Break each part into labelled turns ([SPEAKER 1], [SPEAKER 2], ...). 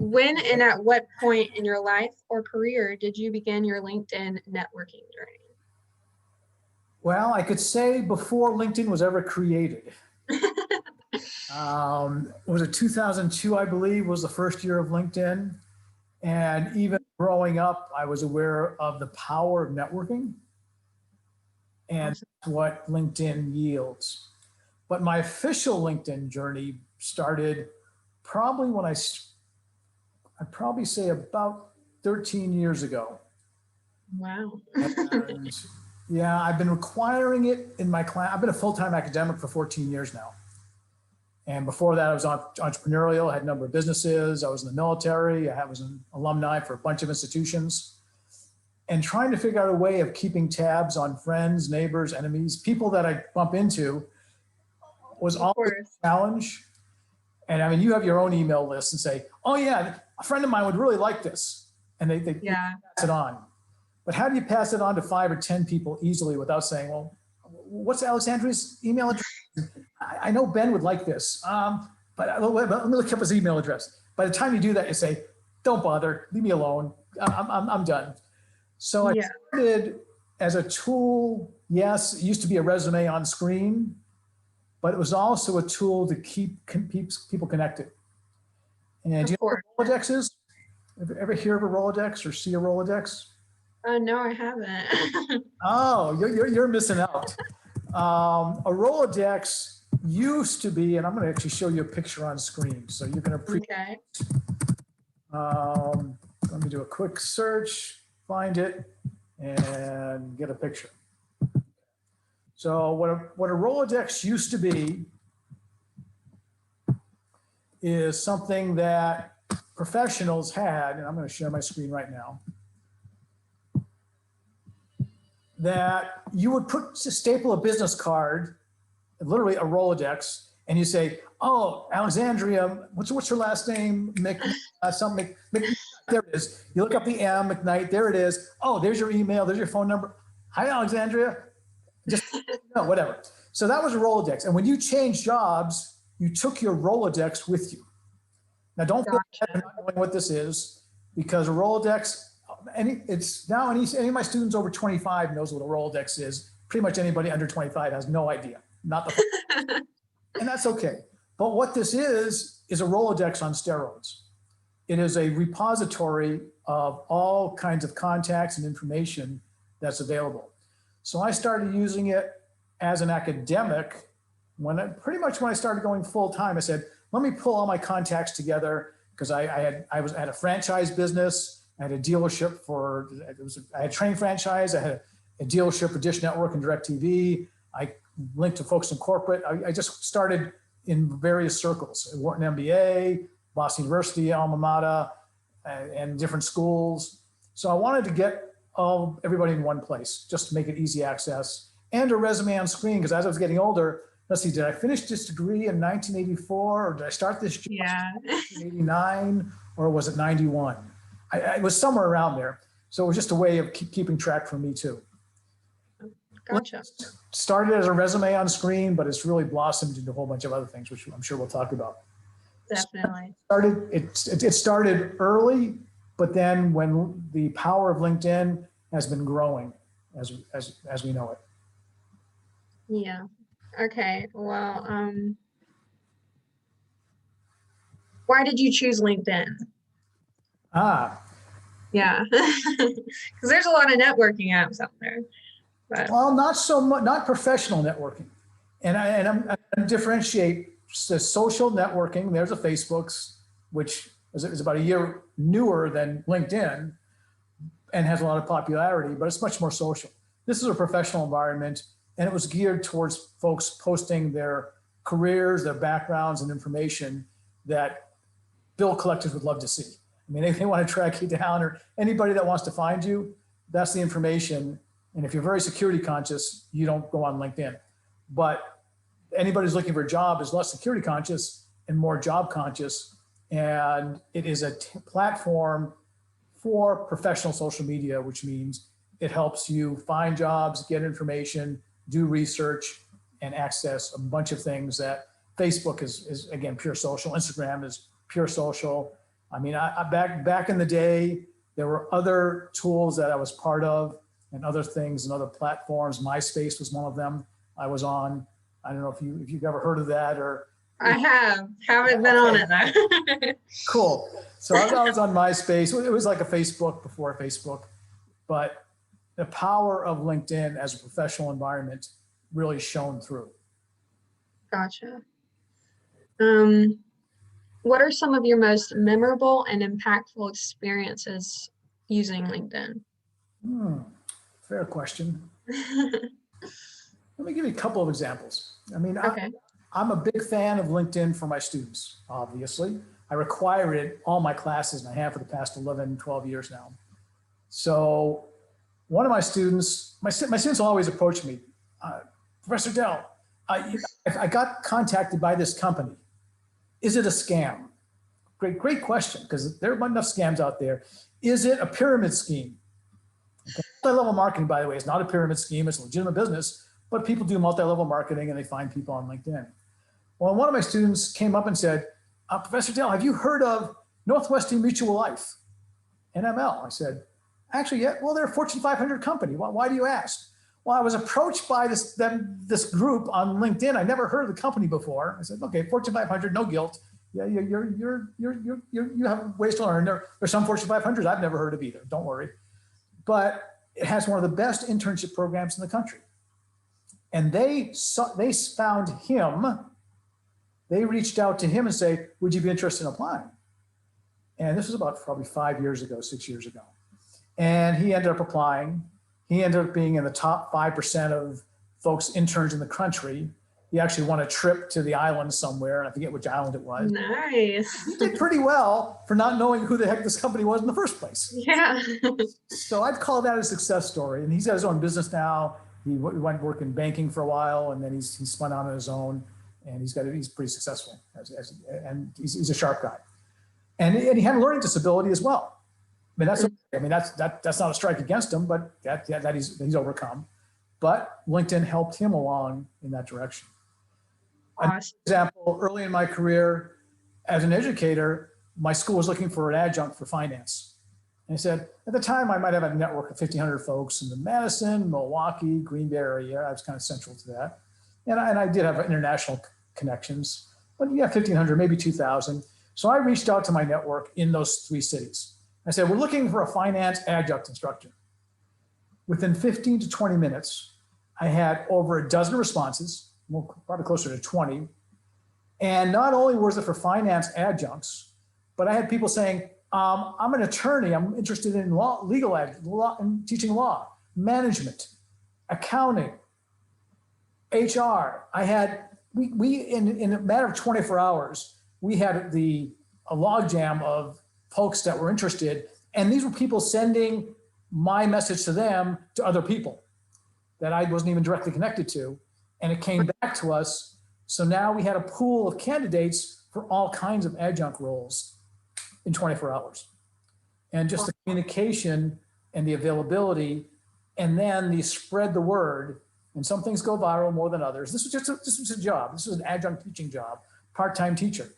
[SPEAKER 1] When and at what point in your life or career did you begin your LinkedIn networking journey?
[SPEAKER 2] Well, I could say before LinkedIn was ever created. Was it 2002, I believe, was the first year of LinkedIn. And even growing up, I was aware of the power of networking and what LinkedIn yields. But my official LinkedIn journey started probably when I'd probably say about 13 years ago.
[SPEAKER 1] Wow.
[SPEAKER 2] And yeah, I've been requiring it in my class. I've been a full-time academic for 14 years now. And before that, I was entrepreneurial. I had a number of businesses. I was in the military. I was an alumni for a bunch of institutions. And trying to figure out a way of keeping tabs on friends, neighbors, enemies, people that I bump into was always a challenge. And I mean, you have your own email list and say, oh yeah, a friend of mine would really like this. And they pass it on. But how do you pass it on to 5 or 10 people easily without saying, well, what's Alexandria's email address? I know Ben would like this, but let me look up his email address. By the time you do that, you say, don't bother, leave me alone. I'm done. So I started as a tool. Yes, it used to be a resume on screen, but it was also a tool to keep people connected. And do you know what Rolodex is? Ever hear of a Rolodex or see a Rolodex?
[SPEAKER 1] No, I haven't.
[SPEAKER 2] Oh, you're missing out. A Rolodex used to be, and I'm going to actually show you a picture on screen, so you can appreciate. Let me do a quick search, find it, and get a picture. So what a Rolodex used to be is something that professionals had, and I'm going to share my screen right now, that you would staple a business card, literally a Rolodex, and you say, oh, Alexandria, what's her last name? There it is. You look up the M, McKnight, there it is. Oh, there's your email, there's your phone number. Hi, Alexandria. Just, no, whatever. So that was a Rolodex. And when you changed jobs, you took your Rolodex with you. Now, don't feel bad not knowing what this is, because a Rolodex, it's now any of my students over 25 knows what a Rolodex is. Pretty much anybody under 25 has no idea. Not the and that's okay. But what this is a Rolodex on steroids. It is a repository of all kinds of contacts and information that's available. So I started using it as an academic pretty much when I started going full time. I said, let me pull all my contacts together, because I had a franchise business. I had a dealership I had a train franchise. I had a dealership for Dish Network and DirecTV. I linked to folks in corporate. I just started in various circles, Wharton MBA, Boston University, alma mater, and different schools. So I wanted to get everybody in one place, just to make it easy access, and a resume on screen, because as I was getting older, let's see, did I finish this degree in 1984, or did I start this job in 1989, or was it 91? It was somewhere around there. So it was just a way of keeping track for me too.
[SPEAKER 1] Gotcha.
[SPEAKER 2] Started as a resume on screen, but it's really blossomed into a whole bunch of other things, which I'm sure we'll talk about.
[SPEAKER 1] Definitely.
[SPEAKER 2] It started early, but then when the power of LinkedIn has been growing as we know it.
[SPEAKER 1] Yeah. Okay. Well, why did you choose LinkedIn? Yeah, because there's a lot of networking apps out there. But.
[SPEAKER 2] Well, not so much, not professional networking. And I'm differentiate the social networking. There's a Facebook's, which is about a year newer than LinkedIn and has a lot of popularity, but it's much more social. This is a professional environment, and it was geared towards folks posting their careers, their backgrounds, and information that bill collectors would love to see. I mean, if they want to track you down, or anybody that wants to find you, that's the information. And if you're very security conscious, you don't go on LinkedIn. But anybody who's looking for a job is less security conscious and more job conscious. And it is a platform for professional social media, which means it helps you find jobs, get information, do research, and access a bunch of things that Facebook is again, pure social. Instagram is pure social. I mean, back in the day, there were other tools that I was part of and other things and other platforms. MySpace was one of them I was on. I don't know if you've ever heard of that or.
[SPEAKER 1] I haven't been on it though.
[SPEAKER 2] Cool. So I was on MySpace. It was like a Facebook before Facebook, but the power of LinkedIn as a professional environment really shone through.
[SPEAKER 1] Gotcha. What are some of your most memorable and impactful experiences using LinkedIn?
[SPEAKER 2] Fair question. Let me give you a couple of examples. I mean,
[SPEAKER 1] Okay.
[SPEAKER 2] I'm a big fan of LinkedIn for my students, obviously. I require it in all my classes, and I have for the past 11, 12 years now. So one of my students, my students always approach me, Professor Dell, I got contacted by this company. Is it a scam? Great question, because there are enough scams out there. Is it a pyramid scheme? Okay. Multi-level marketing, by the way, is not a pyramid scheme. It's a legitimate business, but people do multi-level marketing and they find people on LinkedIn. Well, one of my students came up and said, Professor Dell, have you heard of Northwestern Mutual Life, NML? I said, actually, yeah, well, they're a Fortune 500 company. Why do you ask? Well, I was approached by this group on LinkedIn. I never heard of the company before. I said, okay, Fortune 500, no guilt. Yeah, you have ways to learn. There's some Fortune 500s I've never heard of either. Don't worry. But it has one of the best internship programs in the country. And they found him. They reached out to him and say, would you be interested in applying? And this was about probably 5 years ago, 6 years ago. And he ended up applying. He ended up being in the top 5% of folks, interns in the country. He actually won a trip to the island somewhere. I forget which island it was.
[SPEAKER 1] Nice.
[SPEAKER 2] He did pretty well for not knowing who the heck this company was in the first place.
[SPEAKER 1] Yeah.
[SPEAKER 2] So I'd call that a success story. And he's got his own business now. He went work in banking for a while, and then he spun out on his own. And he's pretty successful, and he's a sharp guy. And he had a learning disability as well. That's not a strike against him, but that he's overcome. But LinkedIn helped him along in that direction.
[SPEAKER 1] Awesome.
[SPEAKER 2] An example, early in my career as an educator, my school was looking for an adjunct for finance. And I said, at the time, I might have a network of 1,500 folks in the Madison, Milwaukee, Green Bay area. I was kind of central to that. And I did have international connections, but yeah, 1,500, maybe 2,000. So I reached out to my network in those 3 cities. I said, we're looking for a finance adjunct instructor. Within 15 to 20 minutes, I had over a dozen responses, probably closer to 20. And not only was it for finance adjuncts, but I had people saying, I'm an attorney. I'm interested in legal and teaching law, management, accounting, HR. We in a matter of 24 hours, we had a logjam of folks that were interested. And these were people sending my message to them to other people that I wasn't even directly connected to. And it came back to us. So now we had a pool of candidates for all kinds of adjunct roles in 24 hours. And just the communication and the availability, and then the spread the word. And some things go viral more than others. This was a job. This was an adjunct teaching job, part-time teacher.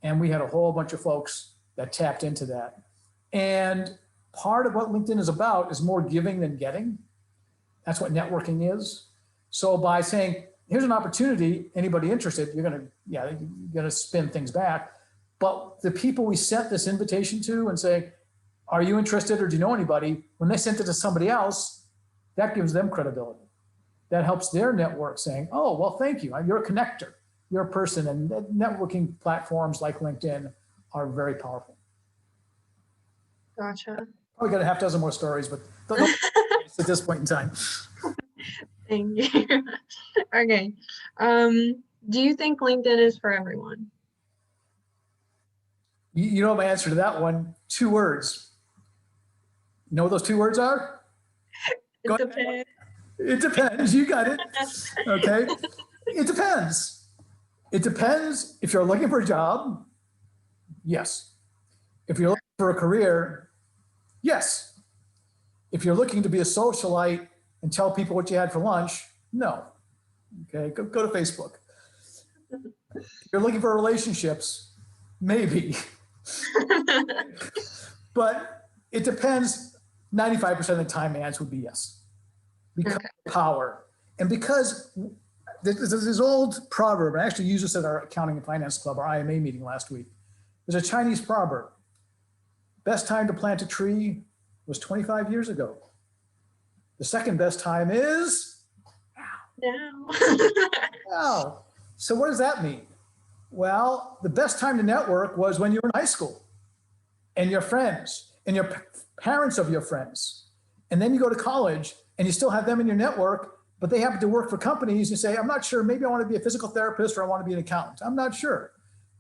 [SPEAKER 2] And we had a whole bunch of folks that tapped into that. And part of what LinkedIn is about is more giving than getting. That's what networking is. So by saying, here's an opportunity, anybody interested, you're gonna spin things back. But the people we sent this invitation to and say, are you interested or do you know anybody? When they sent it to somebody else, that gives them credibility. That helps their network saying, oh, well, thank you. You're a connector. You're a person. And networking platforms like LinkedIn are very powerful.
[SPEAKER 1] Gotcha.
[SPEAKER 2] Probably got a half dozen more stories, but at this point in time.
[SPEAKER 1] Thank you. Okay. Do you think LinkedIn is for everyone?
[SPEAKER 2] You know my answer to that one, 2 words. You know what those 2 words are?
[SPEAKER 1] It depends.
[SPEAKER 2] It depends. You got it. Okay. It depends. It depends if you're looking for a job. Yes. If you're looking for a career, yes. If you're looking to be a socialite and tell people what you had for lunch, no. Okay. Go to Facebook. If you're looking for relationships, maybe. But it depends. 95% of the time, the answer would be yes. Because
[SPEAKER 1] Okay.
[SPEAKER 2] of power. And because there's this old proverb, I actually used this at our accounting and finance club, our IMA meeting last week. There's a Chinese proverb. Best time to plant a tree was 25 years ago. The second best time is
[SPEAKER 1] No.
[SPEAKER 2] now. So what does that mean? Well, the best time to network was when you were in high school and your friends and your parents of your friends. And then you go to college and you still have them in your network, but they happen to work for companies. You say, I'm not sure, maybe I want to be a physical therapist or I want to be an accountant. I'm not sure.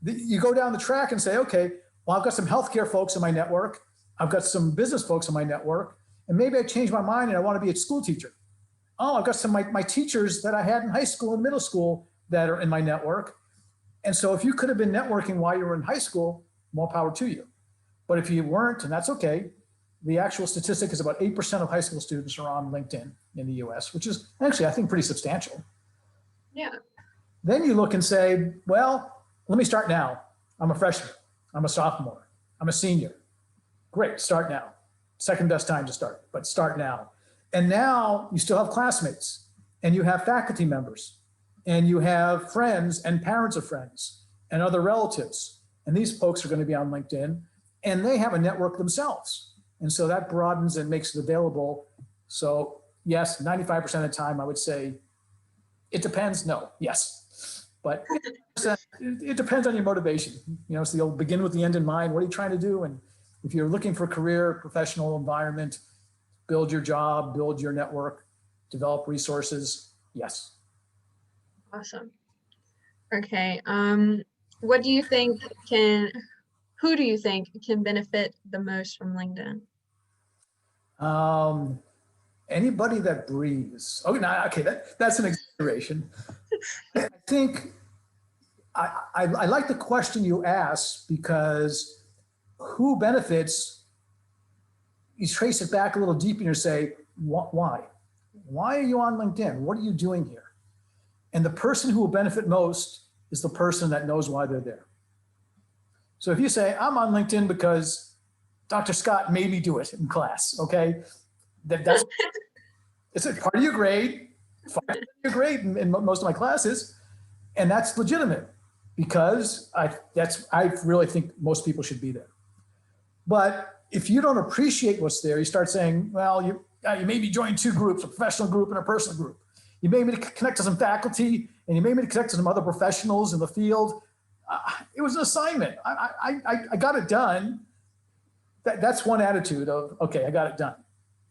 [SPEAKER 2] You go down the track and say, okay, well, I've got some healthcare folks in my network. I've got some business folks in my network. And maybe I changed my mind and I want to be a school teacher. Oh, I've got some my teachers that I had in high school and middle school that are in my network. And so if you could have been networking while you were in high school, more power to you. But if you weren't, and that's okay, the actual statistic is about 8% of high school students are on LinkedIn in the US, which is actually, I think, pretty substantial.
[SPEAKER 1] Yeah.
[SPEAKER 2] Then you look and say, well, let me start now. I'm a freshman. I'm a sophomore. I'm a senior. Great, start now. Second best time to start, but start now. And now you still have classmates and you have faculty members and you have friends and parents of friends and other relatives. And these folks are going to be on LinkedIn and they have a network themselves. And so that broadens and makes it available. So yes, 95% of the time I would say it depends. No, yes. But it depends on your motivation. You know, it's the old begin with the end in mind. What are you trying to do? And if you're looking for a career, professional environment, build your job, build your network, develop resources, yes.
[SPEAKER 1] Awesome. Okay. What do you think who do you think can benefit the most from LinkedIn?
[SPEAKER 2] Anybody that breathes. Oh, no, okay, that's an exaggeration. I think I like the question you asked because who benefits, you trace it back a little deeper and say, why? Why are you on LinkedIn? What are you doing here? And the person who will benefit most is the person that knows why they're there. So if you say, I'm on LinkedIn because Dr. Scott made me do it in class, okay? That's it's a part of your grade, in most of my classes, and that's legitimate because I really think most people should be there. But if you don't appreciate what's there, you start saying, well, you maybe join two groups, a professional group and a personal group. You made me to connect to some faculty and you made me to connect to some other professionals in the field. It was an assignment. I got it done. That's one attitude of, okay, I got it done.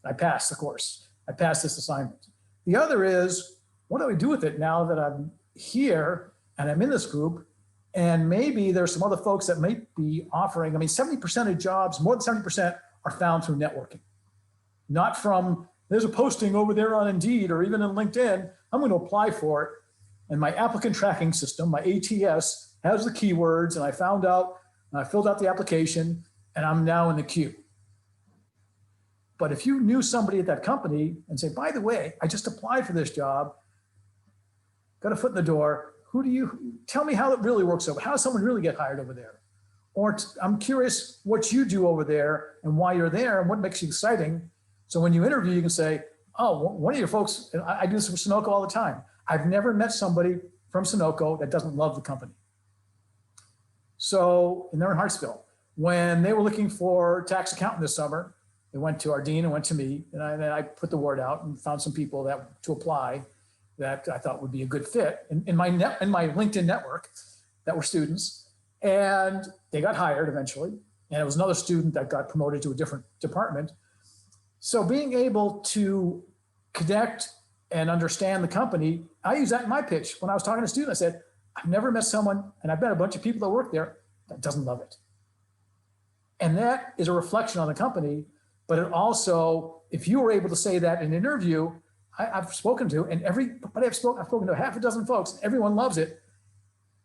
[SPEAKER 2] I passed the course. I passed this assignment. The other is, what do I do with it now that I'm here and I'm in this group? And maybe there's some other folks that might be offering, 70% of jobs, more than 70% are found through networking. Not from, there's a posting over there on Indeed or even in LinkedIn, I'm going to apply for it. And my applicant tracking system, my ATS, has the keywords and I found out, and I filled out the application and I'm now in the queue. But if you knew somebody at that company and say, by the way, I just applied for this job, got a foot in the door, tell me how it really works over, how does someone really get hired over there? Or I'm curious what you do over there and why you're there and what makes you exciting. So when you interview, you can say, oh, one of your folks, and I do this with Sunoco all the time. I've never met somebody from Sunoco that doesn't love the company. So, and they're in Hartsville. When they were looking for tax accountant this summer, they went to our dean and went to me, and I put the word out and found some people to apply that I thought would be a good fit in my LinkedIn network that were students, and they got hired eventually. And it was another student that got promoted to a different department. So being able to connect and understand the company, I use that in my pitch. When I was talking to students, I said, I've never met someone, and I've met a bunch of people that work there that doesn't love it. And that is a reflection on the company, but it also, if you were able to say that in an interview, I've spoken to, and everybody I've spoken to half a dozen folks, everyone loves it.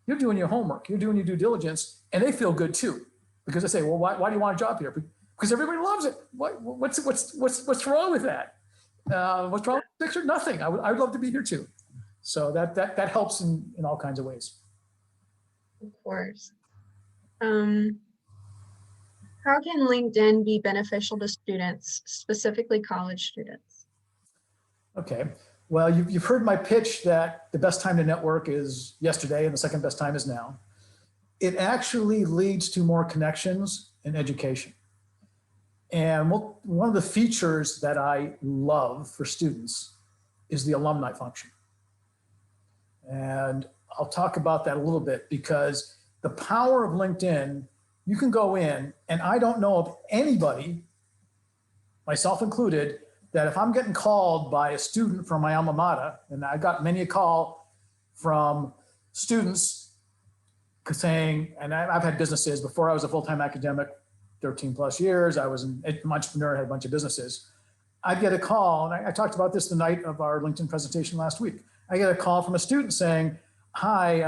[SPEAKER 2] You're doing your homework, you're doing your due diligence, and they feel good too. Because they say, well, why do you want a job here? Because everybody loves it. What's wrong with that? What's wrong with the picture? Nothing. I would love to be here too. So that helps in all kinds of ways.
[SPEAKER 1] Of course. How can LinkedIn be beneficial to students, specifically college students?
[SPEAKER 2] Okay. Well, you've heard my pitch that the best time to network is yesterday and the second best time is now. It actually leads to more connections and education. And one of the features that I love for students is the alumni function. And I'll talk about that a little bit because the power of LinkedIn, you can go in, and I don't know of anybody, myself included, that if I'm getting called by a student from my alma mater, and I got many a call from students saying, and I've had businesses before I was a full-time academic, 13 plus years, I was an entrepreneur, had a bunch of businesses. I'd get a call, and I talked about this the night of our LinkedIn presentation last week. I get a call from a student saying, hi,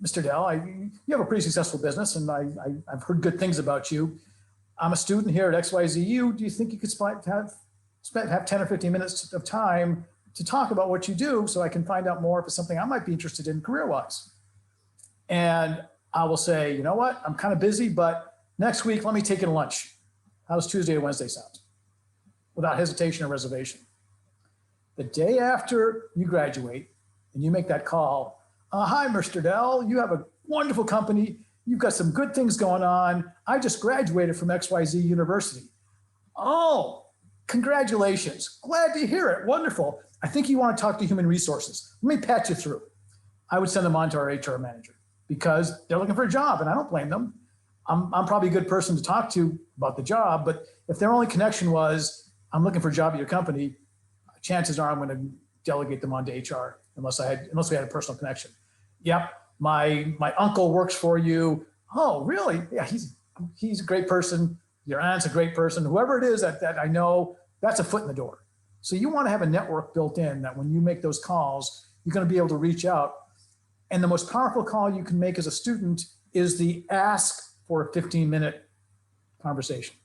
[SPEAKER 2] Mr. Dell, you have a pretty successful business, and I've heard good things about you. I'm a student here at XYZU. Do you think you could have 10 or 15 minutes of time to talk about what you do so I can find out more if it's something I might be interested in career-wise? And I will say, you know what, I'm kind of busy, but next week, let me take you to lunch. How's Tuesday or Wednesday sound? Without hesitation or reservation. The day after you graduate and you make that call, hi, Mr. Dell, you have a wonderful company. You've got some good things going on. I just graduated from XYZ University. Oh, congratulations. Glad to hear it. Wonderful. I think you want to talk to human resources. Let me patch you through. I would send them on to our HR manager because they're looking for a job, and I don't blame them. I'm probably a good person to talk to about the job, but if their only connection was, I'm looking for a job at your company, chances are I'm going to delegate them onto HR unless we had a personal connection. Yep, my uncle works for you. Oh, really? Yeah, he's a great person. Your aunt's a great person. Whoever it is that I know, that's a foot in the door. So you want to have a network built in that when you make those calls, you're going to be able to reach out. And the most powerful call you can make as a student is the ask for a 15-minute conversation.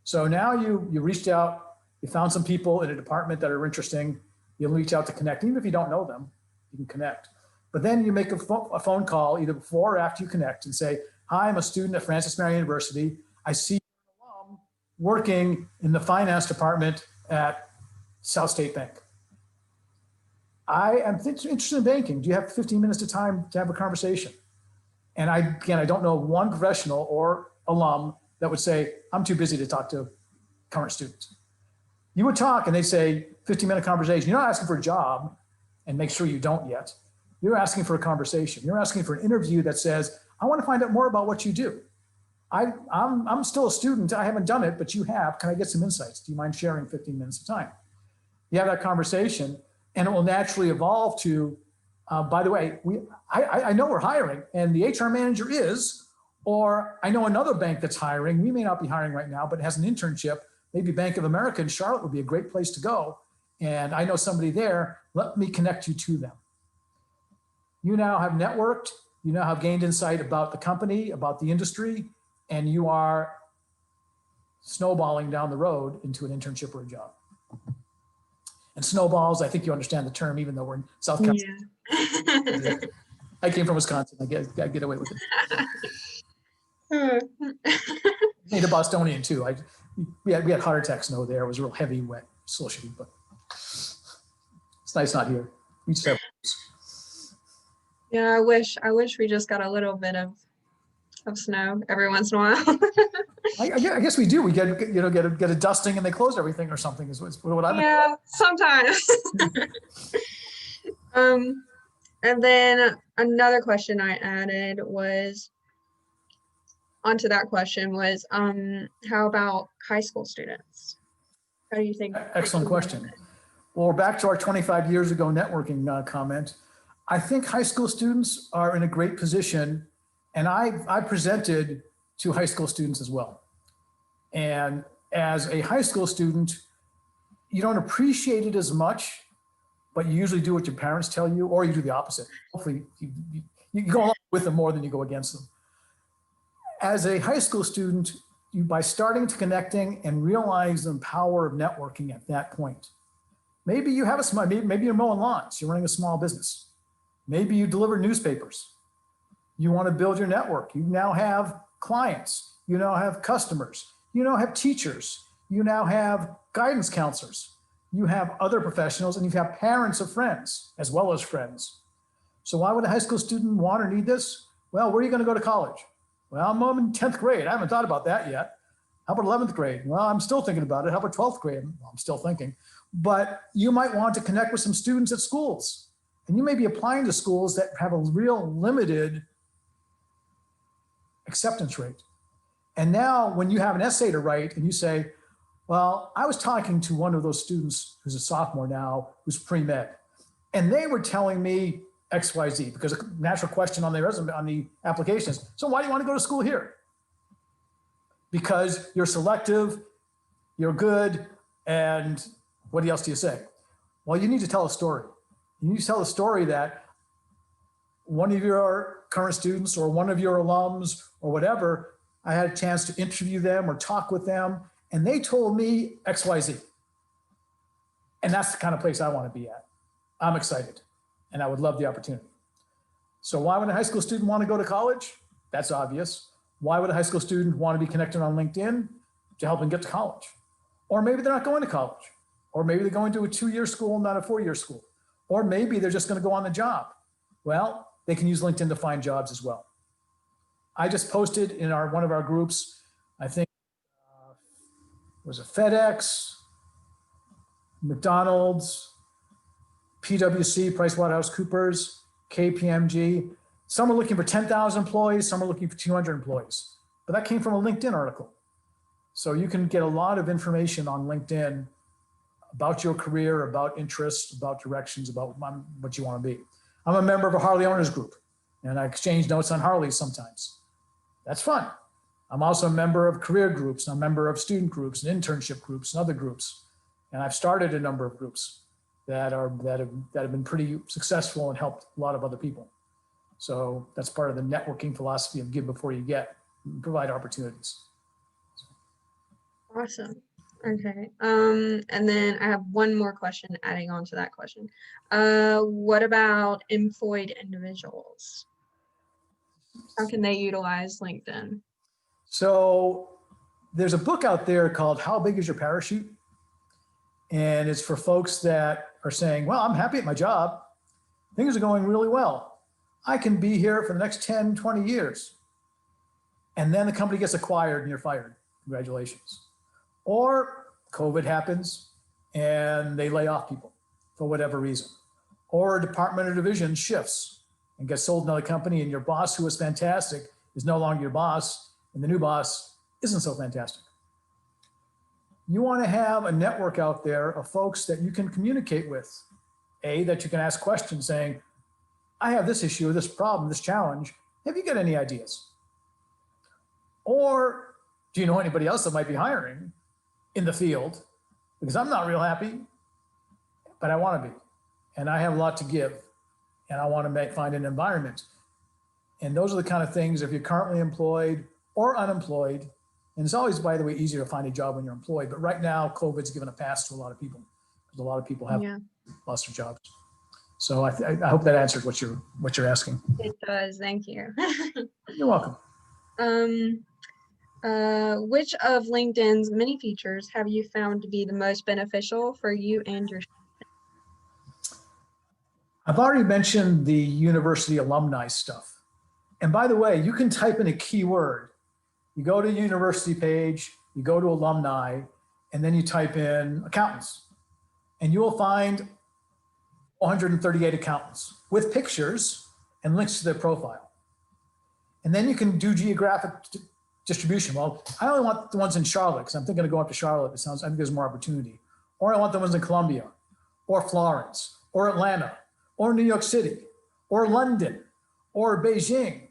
[SPEAKER 2] So now you reached out, you found some people in a department that are interesting. You'll reach out to connect. Even if you don't know them, you can connect. But then you make a phone call either before or after you connect and say, hi, I'm a student at Francis Marion University. I see you're an alum working in the finance department at South State Bank. I am interested in banking. Do you have 15 minutes of time to have a conversation? And I don't know one professional or alum that would say, I'm too busy to talk to current students. You would talk and they say, 15-minute conversation. You're not asking for a job, and make sure you don't yet. You're asking for a conversation. You're asking for an interview that says, I want to find out more about what you do. I'm still a student. I haven't done it, but you have. Can I get some insights? Do you mind sharing 15 minutes of time? You have that conversation, and it will naturally evolve to, by the way, I know we're hiring, and the HR manager is, or I know another bank that's hiring. We may not be hiring right now, but has an internship. Maybe Bank of America in Charlotte would be a great place to go. And I know somebody there. Let me connect you to them. You now have networked. You now have gained insight about the company, about the industry, and you are snowballing down the road into an internship or a job. And snowballs, I think you understand the term, even though we're in South Carolina. Yeah. I came from Wisconsin. I get away with it. Need a Bostonian too. We had heart attack snow there. It was real heavy, wet, slushy, but it's nice not here. We just have.
[SPEAKER 1] Yeah, I wish we just got a little bit of snow every once in a while.
[SPEAKER 2] I guess we do. We get a dusting and they close everything or something is what I've.
[SPEAKER 1] Yeah, sometimes. And then another question I added was onto that question was, how about high school students? How do you think?
[SPEAKER 2] Excellent question. Well, we're back to our 25 years ago networking comment. I think high school students are in a great position, and I presented to high school students as well. And as a high school student, you don't appreciate it as much, but you usually do what your parents tell you, or you do the opposite. Hopefully you go along with them more than you go against them. As a high school student, by starting to connecting and realize the power of networking at that point, maybe you have maybe you're mowing lawns, you're running a small business. Maybe you deliver newspapers. You want to build your network. You now have clients. You now have customers. You now have teachers. You now have guidance counselors. You have other professionals, and you have parents of friends as well as friends. So why would a high school student want or need this? Well, where are you going to go to college? Well, I'm in 10th grade. I haven't thought about that yet. How about 11th grade? Well, I'm still thinking about it. How about 12th grade? Well, I'm still thinking. But you might want to connect with some students at schools. And you may be applying to schools that have a real limited acceptance rate. And now when you have an essay to write and you say, well, I was talking to one of those students who's a sophomore now, who's pre-med, and they were telling me XYZ, because a natural question on their resume, on the application is, so why do you want to go to school here? Because you're selective, you're good, and what else do you say? Well, you need to tell a story. You need to tell a story that one of your current students or one of your alums or whatever, I had a chance to interview them or talk with them, and they told me XYZ. And that's the kind of place I want to be at. I'm excited, and I would love the opportunity. So why would a high school student want to go to college? That's obvious. Why would a high school student want to be connected on LinkedIn? To help them get to college. Or maybe they're not going to college. Or maybe they're going to a 2-year school, not a 4-year school. Or maybe they're just going to go on the job. Well, they can use LinkedIn to find jobs as well. I just posted in one of our groups, I think it was a FedEx, McDonald's, PwC, PricewaterhouseCoopers, KPMG. Some are looking for 10,000 employees, some are looking for 200 employees. But that came from a LinkedIn article. So you can get a lot of information on LinkedIn about your career, about interests, about directions, about what you want to be. I'm a member of a Harley owners group, and I exchange notes on Harleys sometimes. That's fun. I'm also a member of career groups, and I'm a member of student groups and internship groups and other groups. And I've started a number of groups that have been pretty successful and helped a lot of other people. So that's part of the networking philosophy of give before you get, provide opportunities.
[SPEAKER 1] Awesome. Okay. And then I have one more question adding on to that question. What about employed individuals? How can they utilize LinkedIn?
[SPEAKER 2] So there's a book out there called How Big is Your Parachute? And it's for folks that are saying, well, I'm happy at my job. Things are going really well. I can be here for the next 10, 20 years. And then the company gets acquired and you're fired. Congratulations. Or COVID happens and they lay off people for whatever reason. Or a department or division shifts and gets sold to another company, and your boss, who was fantastic, is no longer your boss, and the new boss isn't so fantastic. You want to have a network out there of folks that you can communicate with. That you can ask questions saying, I have this issue, this problem, this challenge. Have you got any ideas? Or do you know anybody else that might be hiring in the field? Because I'm not real happy, but I want to be. And I have a lot to give. And I want to find an environment. And those are the kind of things, if you're currently employed or unemployed, and it's always, by the way, easier to find a job when you're employed. But right now, COVID's given a pass to a lot of people, because a lot of people have lost their jobs. So I hope that answered what you're asking.
[SPEAKER 1] It does. Thank you.
[SPEAKER 2] You're welcome.
[SPEAKER 1] Which of LinkedIn's many features have you found to be the most beneficial for you and your?
[SPEAKER 2] I've already mentioned the university alumni stuff. And by the way, you can type in a keyword. You go to the university page, you go to alumni, and then you type in accountants. And you will find 138 accountants with pictures and links to their profile. And then you can do geographic distribution. Well, I only want the ones in Charlotte, because I'm thinking of going up to Charlotte. I think there's more opportunity. Or I want the ones in Columbia, or Florence, or Atlanta, or New York City, or London, or Beijing.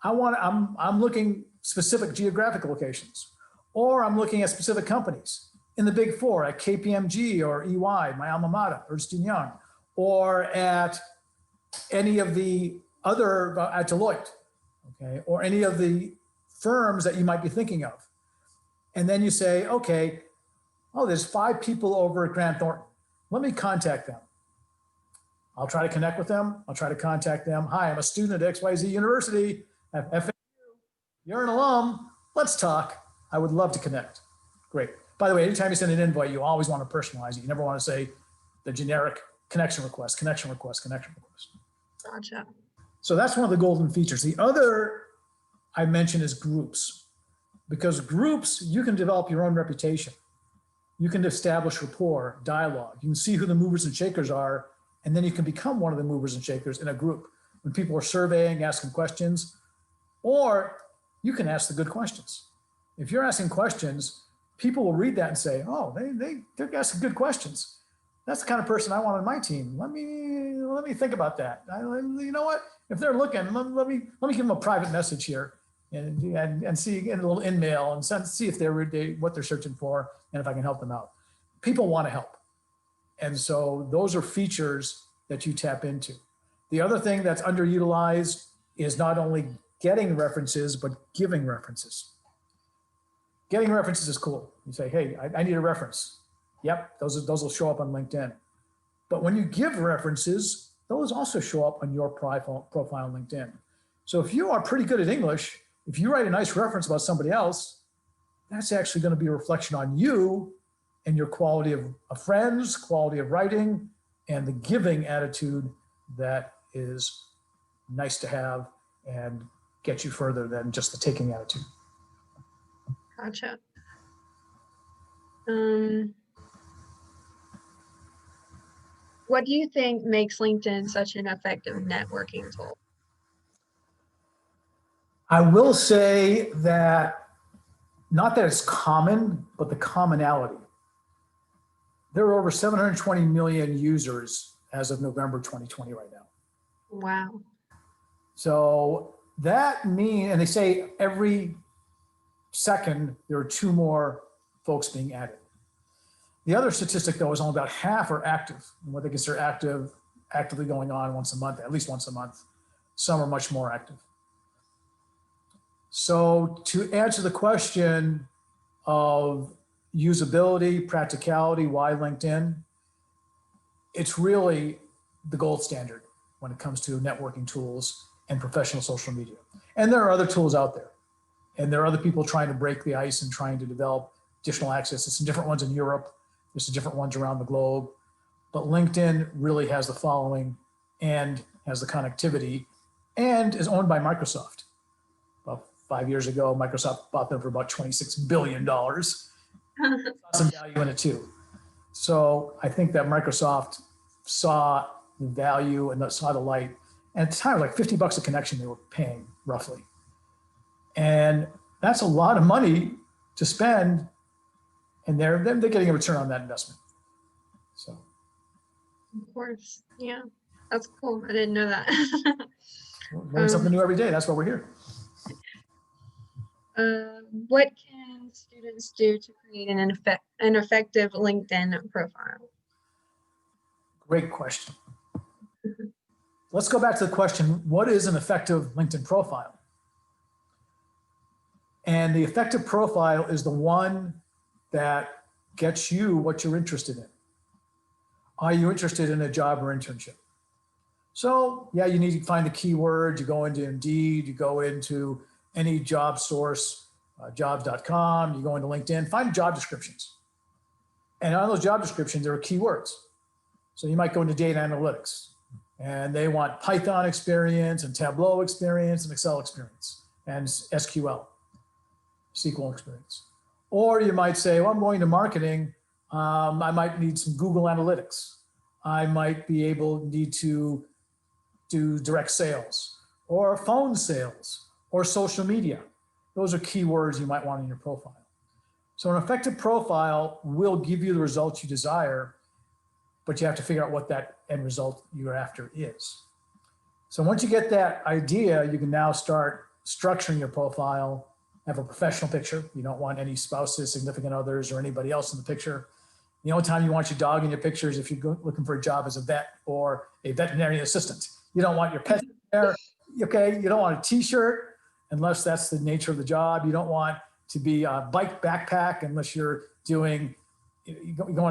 [SPEAKER 2] I'm looking specific geographic locations, or I'm looking at specific companies in the big four at KPMG or EY, my alma mater, Ernst & Young, or at any of the other, at Deloitte, okay, or any of the firms that you might be thinking of. And then you say, okay, there's 5 people over at Grant Thornton. Let me contact them. I'll try to connect with them. I'll try to contact them. Hi, I'm a student at XYZ University at FAU. You're an alum. let's talk. I would love to connect. Great. By the way, anytime you send an invite, you always want to personalize it. You never want to say the generic connection request, connection request, connection request.
[SPEAKER 1] Gotcha.
[SPEAKER 2] So that's one of the golden features. The other I mentioned is groups, because groups, you can develop your own reputation. You can establish rapport, dialogue. You can see who the movers and shakers are, and then you can become one of the movers and shakers in a group when people are surveying, asking questions, or you can ask the good questions. If you're asking questions, people will read that and say, oh, they're asking good questions. That's the kind of person I want on my team. Let me think about that. You know what? If they're looking, let me give them a private message here and see, get a little in-mail and see if what they're searching for and if I can help them out. People want to help. And so those are features that you tap into. The other thing that's underutilized is not only getting references, but giving references. Getting references is cool. You say, hey, I need a reference. Yep, those will show up on LinkedIn. But when you give references, those also show up on your profile on LinkedIn. So if you are pretty good at English, if you write a nice reference about somebody else, that's actually going to be a reflection on you and your quality of friends, quality of writing, and the giving attitude that is nice to have and get you further than just the taking attitude.
[SPEAKER 1] Gotcha. What do you think makes LinkedIn such an effective networking tool?
[SPEAKER 2] I will say that, not that it's common, but the commonality. There are over 720 million users as of November 2020 right now.
[SPEAKER 1] Wow.
[SPEAKER 2] So that means, and they say every second there are 2 more folks being added. The other statistic, though, is only about half are active. And what they consider actively going on once a month, at least once a month. Some are much more active. So to answer the question of usability, practicality, why LinkedIn, it's really the gold standard when it comes to networking tools and professional social media. And there are other tools out there. And there are other people trying to break the ice and trying to develop additional access. There's some different ones in Europe. There's some different ones around the globe. But LinkedIn really has the following and has the connectivity and is owned by Microsoft. About 5 years ago, Microsoft bought them for about $26 billion. Some value in it too. So I think that Microsoft saw the value and saw the light. And at the time, like $50 a connection they were paying roughly. And that's a lot of money to spend, and they're getting a return on that investment. So,
[SPEAKER 1] of course, yeah, that's cool. I didn't know that.
[SPEAKER 2] Learn something new every day. That's why we're here.
[SPEAKER 1] What can students do to create an effective LinkedIn profile?
[SPEAKER 2] Great question. Let's go back to the question, what is an effective LinkedIn profile? And the effective profile is the one that gets you what you're interested in. Are you interested in a job or internship? So yeah, you need to find the keywords. You go into Indeed, you go into any job source, jobs.com, you go into LinkedIn, find job descriptions. And on those job descriptions, there are keywords. So you might go into data analytics and they want Python experience and Tableau experience and Excel experience and SQL. SQL experience. Or you might say, well, I'm going to marketing. I might need some Google Analytics. I might need to do direct sales or phone sales or social media. Those are keywords you might want in your profile. So an effective profile will give you the results you desire, but you have to figure out what that end result you're after is. So once you get that idea, you can now start structuring your profile. Have a professional picture. You don't want any spouses, significant others, or anybody else in the picture. The only time you want your dog in your picture is if you're looking for a job as a vet or a veterinarian assistant. You don't want your pet there. Okay, you don't want a t-shirt unless that's the nature of the job. You don't want to be a bike backpack unless you're going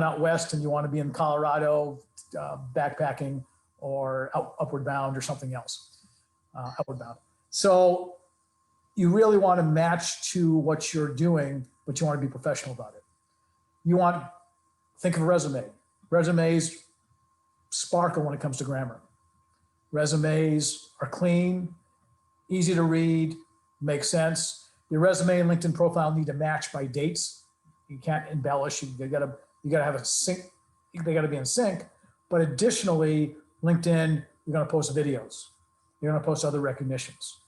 [SPEAKER 2] out west and you want to be in Colorado backpacking or upward bound or something else, outward bound. So you really want to match to what you're doing, but you want to be professional about it. You want, think of a resume. Resumes sparkle when it comes to grammar. Resumes are clean, easy to read, make sense. Your resume and LinkedIn profile need to match by dates. You can't embellish. You gotta have a sync. They gotta be in sync. But additionally, LinkedIn, you're gonna post videos. You're gonna post other recognitions.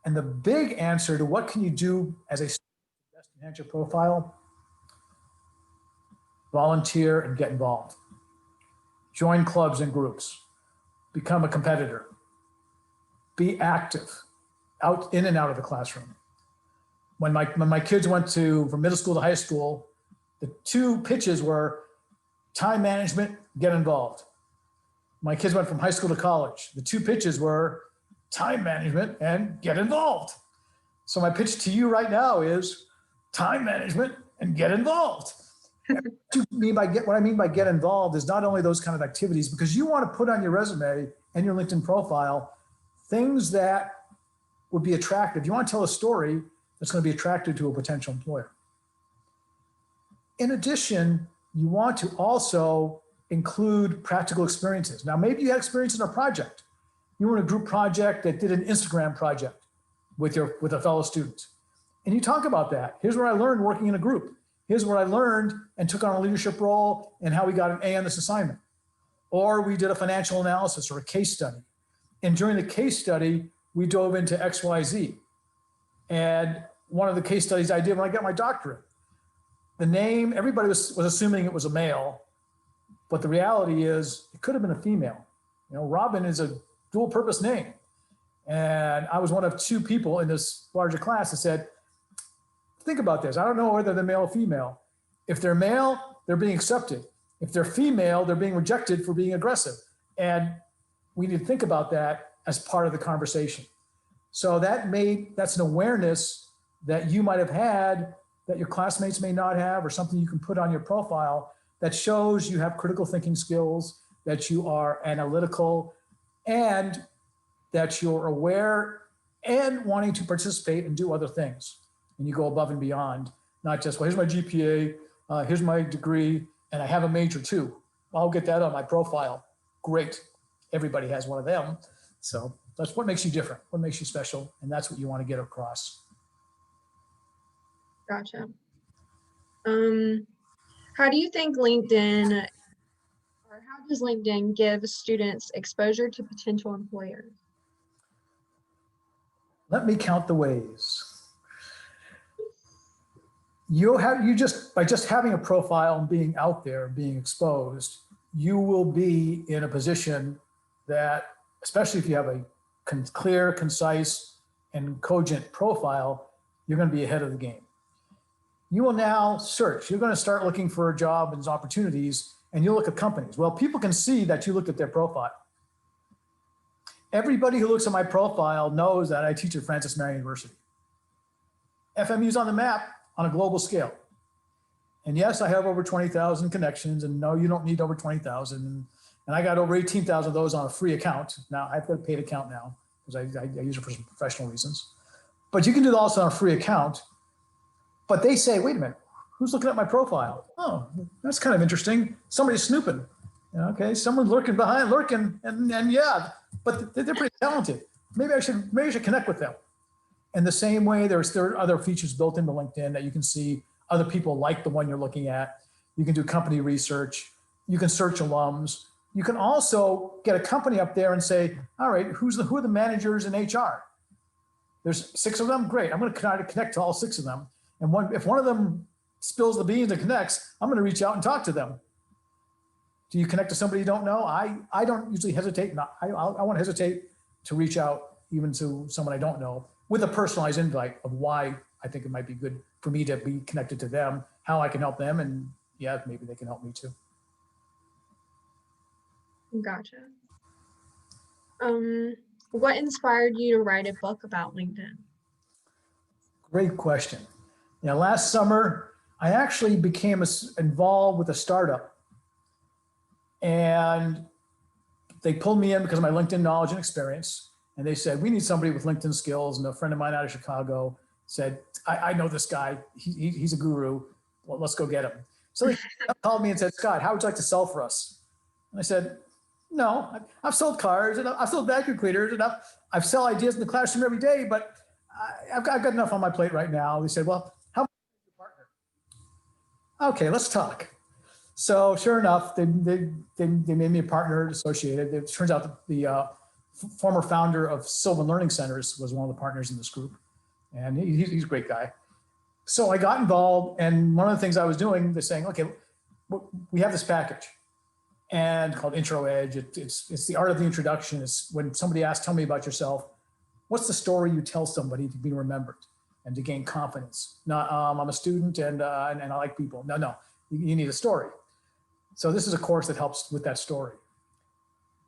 [SPEAKER 2] And the big answer to what can you do as a student to best enhance your profile? Volunteer and get involved. Join clubs and groups. Become a competitor. Be active, out in and out of the classroom. When my kids went from middle school to high school, the two pitches were time management, get involved. My kids went from high school to college. The two pitches were time management and get involved. So my pitch to you right now is time management and get involved. What I mean by get involved is not only those kind of activities, because you want to put on your resume and your LinkedIn profile things that would be attractive. You want to tell a story that's going to be attractive to a potential employer. In addition, you want to also include practical experiences. Now, maybe you had experience in a project. You were in a group project that did an Instagram project with a fellow student. And you talk about that. Here's what I learned working in a group. Here's what I learned and took on a leadership role and how we got an A on this assignment. Or we did a financial analysis or a case study. And during the case study, we dove into XYZ. And one of the case studies I did when I got my doctorate, the name, everybody was assuming it was a male, but the reality is it could have been a female. You know, Robin is a dual purpose name. And I was one of two people in this larger class that said, think about this. I don't know whether they're male or female. If they're male, they're being accepted. If they're female, they're being rejected for being aggressive. And we need to think about that as part of the conversation. So that's an awareness that you might have had that your classmates may not have, or something you can put on your profile that shows you have critical thinking skills, that you are analytical, and that you're aware and wanting to participate and do other things. And you go above and beyond, not just, well, here's my GPA, here's my degree, and I have a major too. I'll get that on my profile. Great. Everybody has one of them. So that's what makes you different, what makes you special, and that's what you want to get across.
[SPEAKER 1] Gotcha. How do you think LinkedIn, or how does LinkedIn give students exposure to potential employers?
[SPEAKER 2] Let me count the ways. By just having a profile and being out there, being exposed, you will be in a position that, especially if you have a clear, concise, and cogent profile, you're going to be ahead of the game. You will now search. You're going to start looking for a job and opportunities, and you'll look at companies. Well, people can see that you looked at their profile. Everybody who looks at my profile knows that I teach at Francis Marion University. FMU's on the map on a global scale. And yes, I have over 20,000 connections, and no, you don't need over 20,000. And I got over 18,000 of those on a free account. Now I've got a paid account now because I use it for some professional reasons. But you can do that also on a free account. But they say, wait a minute, who's looking at my profile? Oh, that's kind of interesting. Somebody's snooping. Okay, someone's lurking, and yeah, but they're pretty talented. Maybe I should connect with them. And the same way, there are other features built into LinkedIn that you can see other people like the one you're looking at. You can do company research. You can search alums. You can also get a company up there and say, all right, who are the managers in HR? There's 6 of them. Great. I'm going to try to connect to all 6 of them. And if one of them spills the beans and connects, I'm going to reach out and talk to them. Do you connect to somebody you don't know? I don't usually hesitate. I won't hesitate to reach out even to someone I don't know with a personalized invite of why I think it might be good for me to be connected to them, how I can help them, and yeah, maybe they can help me too.
[SPEAKER 1] Gotcha. What inspired you to write a book about LinkedIn?
[SPEAKER 2] Great question. Last summer, I actually became involved with a startup, and they pulled me in because of my LinkedIn knowledge and experience. And they said, we need somebody with LinkedIn skills. And a friend of mine out of Chicago said, I know this guy. He's a guru. Well, let's go get him. So they called me and said, Scott, how would you like to sell for us? And I said, no, I've sold cars and I've sold vacuum cleaners and I've sell ideas in the classroom every day, but I've got enough on my plate right now. They said, well, how much is your partner? Okay, let's talk. So sure enough, they made me a partner associated. It turns out that the former founder of Sylvan Learning Centers was one of the partners in this group. And he's a great guy. So I got involved, and one of the things I was doing, they're saying, okay, we have this package and called Intro Edge. It's the art of the introduction. It's when somebody asks, tell me about yourself. What's the story you tell somebody to be remembered and to gain confidence? Not, I'm a student and I like people. No, you need a story. So this is a course that helps with that story.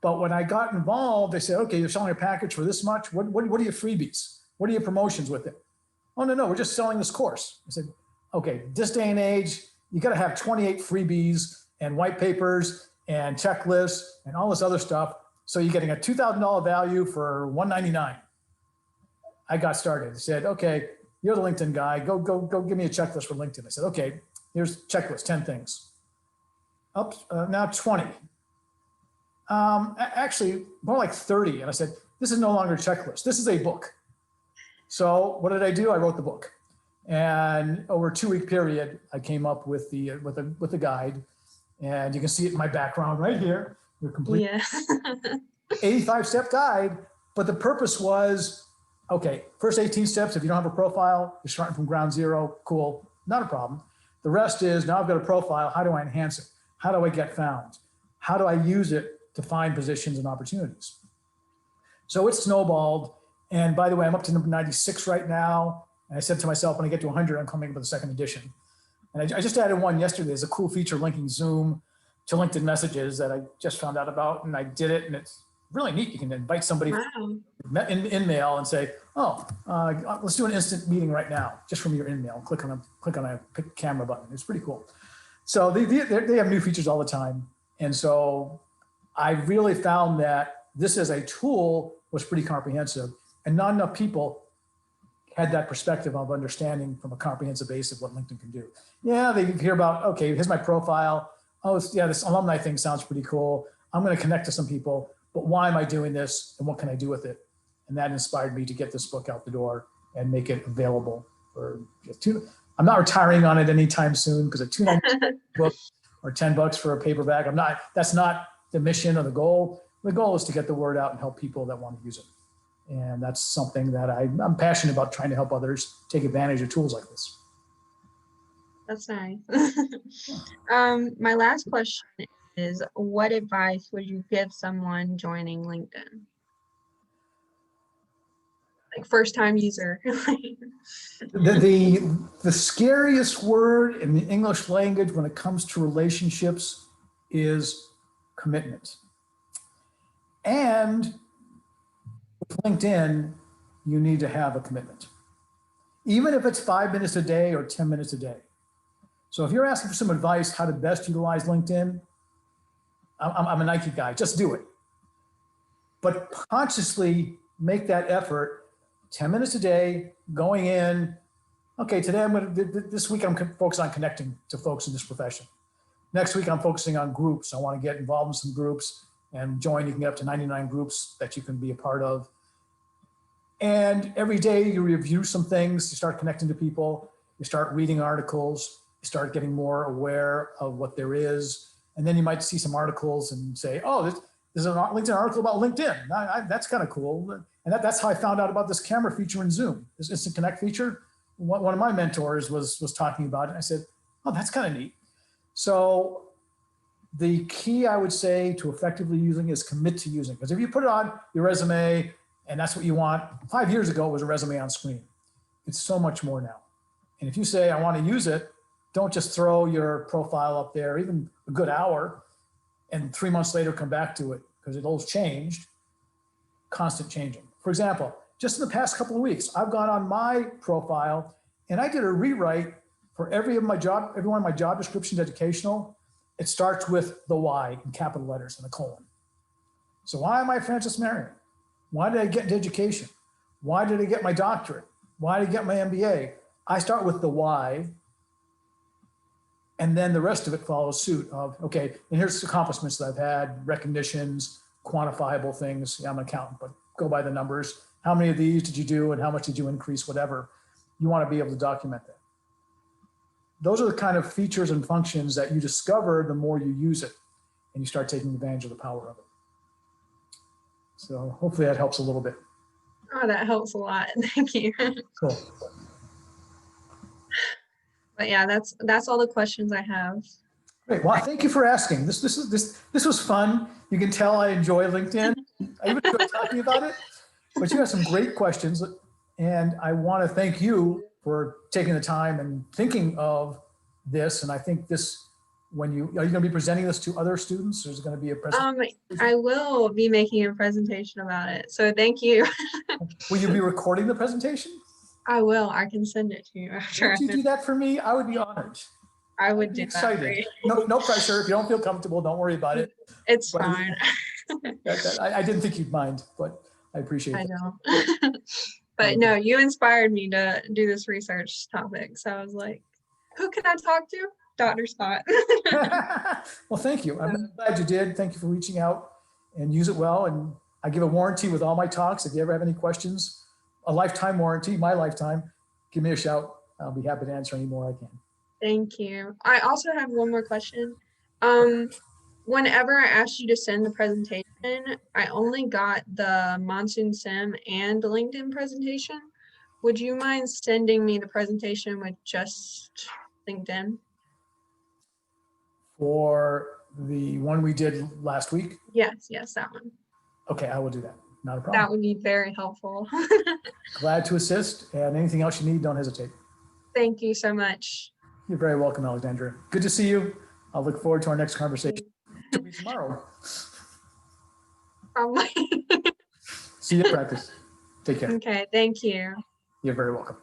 [SPEAKER 2] But when I got involved, they said, okay, you're selling a package for this much. What are your freebies? What are your promotions with it? Oh, no, we're just selling this course. I said, okay, this day and age, you got to have 28 freebies and white papers and checklists and all this other stuff. So you're getting a $2,000 value for $199. I got started. They said, okay, you're the LinkedIn guy. Go give me a checklist for LinkedIn. I said, okay, here's checklist, 10 things. Now 20. Actually, more like 30. And I said, this is no longer a checklist. This is a book. So what did I do? I wrote the book. And over a 2-week period, I came up with the guide. And you can see it in my background right here. Your complete 85-step guide. But the purpose was, okay, first 18 steps, if you don't have a profile, you're starting from ground zero, cool, not a problem. The rest is, now I've got a profile, how do I enhance it? How do I get found? How do I use it to find positions and opportunities? So it snowballed. And by the way, I'm up to number 96 right now. And I said to myself, when I get to 100, I'm coming up with a second edition. And I just added one yesterday. There's a cool feature linking Zoom to LinkedIn messages that I just found out about. And I did it, and it's really neat. You can invite somebody in mail and say, oh, let's do an instant meeting right now, just from your in-mail. Click on a camera button. It's pretty cool. So they have new features all the time. And so I really found that this as a tool was pretty comprehensive, and not enough people had that perspective of understanding from a comprehensive base of what LinkedIn can do. Yeah, they hear about, okay, here's my profile. Oh, yeah, this alumni thing sounds pretty cool. I'm going to connect to some people, but why am I doing this and what can I do with it? And that inspired me to get this book out the door and make it available for I'm not retiring on it anytime soon, because a $2.99 book or $10 for a paperback, that's not the mission or the goal. The goal is to get the word out and help people that want to use it. And that's something that I'm passionate about, trying to help others take advantage of tools like this.
[SPEAKER 1] That's nice. My last question is, what advice would you give someone joining LinkedIn? Like first time user.
[SPEAKER 2] The scariest word in the English language when it comes to relationships is commitment. And with LinkedIn, you need to have a commitment, even if it's 5 minutes a day or 10 minutes a day. So if you're asking for some advice how to best utilize LinkedIn, I'm a Nike guy, just do it. But consciously make that effort, 10 minutes a day, going in, okay, this week I'm focused on connecting to folks in this profession. Next week I'm focusing on groups. I want to get involved in some groups and join. You can get up to 99 groups that you can be a part of. And every day you review some things, you start connecting to people, you start reading articles, you start getting more aware of what there is. And then you might see some articles and say, oh, there's an LinkedIn article about LinkedIn. That's kind of cool. And that's how I found out about this camera feature in Zoom, this Instant Connect feature. One of my mentors was talking about it. I said, oh, that's kind of neat. So the key I would say to effectively using is commit to using. Because if you put it on your resume and that's what you want, 5 years ago it was a resume on screen. It's so much more now. And if you say, I want to use it, don't just throw your profile up there, even a good hour, and 3 months later come back to it, because it all changed, constant changing. For example, just in the past couple of weeks, I've gone on my profile and I did a rewrite for every one of my job descriptions, educational. It starts with the Y in capital letters and a colon. So why am I Francis Marion? Why did I get into education? Why did I get my doctorate? why did I get my MBA? I start with the why, and then the rest of it follows suit of, okay, and here's accomplishments that I've had, recognitions, quantifiable things. Yeah, I'm an accountant, but go by the numbers. How many of these did you do and how much did you increase, whatever. You want to be able to document that. Those are the kind of features and functions that you discover the more you use it and you start taking advantage of the power of it. So hopefully that helps a little bit.
[SPEAKER 1] Oh, that helps a lot. Thank you.
[SPEAKER 2] Cool.
[SPEAKER 1] But yeah, that's all the questions I have.
[SPEAKER 2] Great. Well, thank you for asking. This was fun. You can tell I enjoy LinkedIn. I even enjoy talking about it. But you have some great questions, and I want to thank you for taking the time and thinking of this. And I think this, are you going to be presenting this to other students, or is it going to be a presentation?
[SPEAKER 1] I will be making a presentation about it. So thank you.
[SPEAKER 2] Will you be recording the presentation?
[SPEAKER 1] I will. I can send it to you after.
[SPEAKER 2] Would you do that for me? I would be honored.
[SPEAKER 1] I would
[SPEAKER 2] be
[SPEAKER 1] do that for
[SPEAKER 2] excited.
[SPEAKER 1] you.
[SPEAKER 2] No pressure. If you don't feel comfortable, don't worry about it.
[SPEAKER 1] It's fine.
[SPEAKER 2] I didn't think you'd mind, but I appreciate it.
[SPEAKER 1] I know. But no, you inspired me to do this research topic. So I was like, who can I talk to? Dr. Scott.
[SPEAKER 2] Well, thank you. I'm glad you did. Thank you for reaching out, and use it well. And I give a warranty with all my talks. If you ever have any questions, a lifetime warranty, my lifetime, give me a shout. I'll be happy to answer any more I can.
[SPEAKER 1] Thank you. I also have one more question. Whenever I asked you to send the presentation, I only got the Monsoon Sim and LinkedIn presentation. Would you mind sending me the presentation with just LinkedIn?
[SPEAKER 2] For the one we did last week?
[SPEAKER 1] Yes, that one.
[SPEAKER 2] Okay, I will do that. Not a problem.
[SPEAKER 1] That would be very helpful.
[SPEAKER 2] Glad to assist, and anything else you need, don't hesitate.
[SPEAKER 1] Thank you so much.
[SPEAKER 2] You're very welcome, Alexandria. Good to see you. I'll look forward to our next conversation. It'll be tomorrow.
[SPEAKER 1] Probably.
[SPEAKER 2] See you at practice. Take care.
[SPEAKER 1] Okay, thank you.
[SPEAKER 2] You're very welcome.